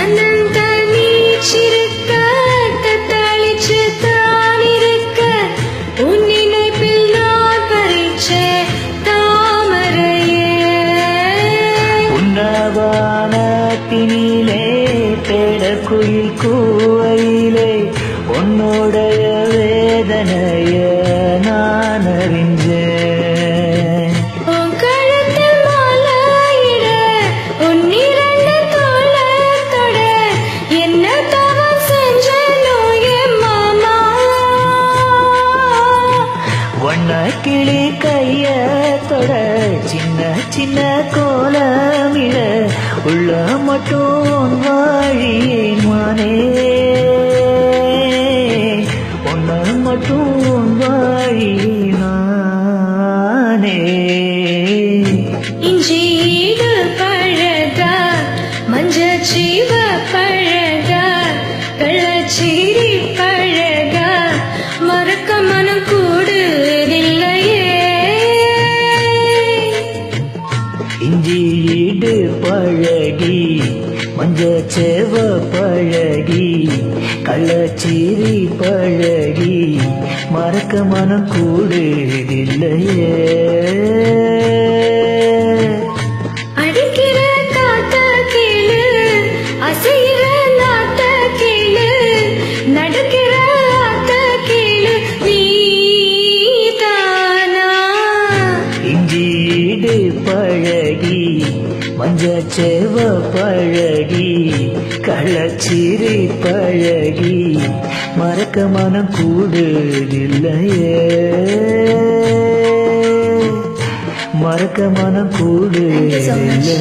தன்னந்த நீச்சிருக்க தத்தளிச்சு தான் இருக்க உன் நினைப்பில் நான் பறிச்சே தாமரையே உன்னவானத்தினிலே தேடக்குயில் கூவையிலே உன்னோடைய வேதனைய நான் அறிஞ்சேன். உன் கழுத்தில் மாலையிட உன் இரண்டு தோளத்தொட என்ன தவம் செஞ்சனோ என் மாமா வண்ண கிளி கைய தொட சின்ன சின்ன கோலமிட உள்ள மட்டும் வாழியேன் மானே ஒன்ன மட்டும் வாழினானே. இஞ்சீடு பழகா மஞ்சச்சீவ பழகா கள்ளச்சீரி பழகா மறக்க மனம் கூடுதில்லையே இஞ்சியீடு பழகி மஞ்சச்சேவ பழகி கள்ளச்சீரி பழகி மறக்க மனம் கூடுதில்லையே. அடிக்கிற காத்த கீழு அசைகிற நாத்த கீழு நடக்கிற ஆத்த கீழு நீதானா இஞ்சியீடு பழகி மஞ்சச்சேவ பழகி கள்ளச்சீரி பழகி மறக்க மனம் கூடுதில்லையே மறக்க மனம் கூடுதில்லையே.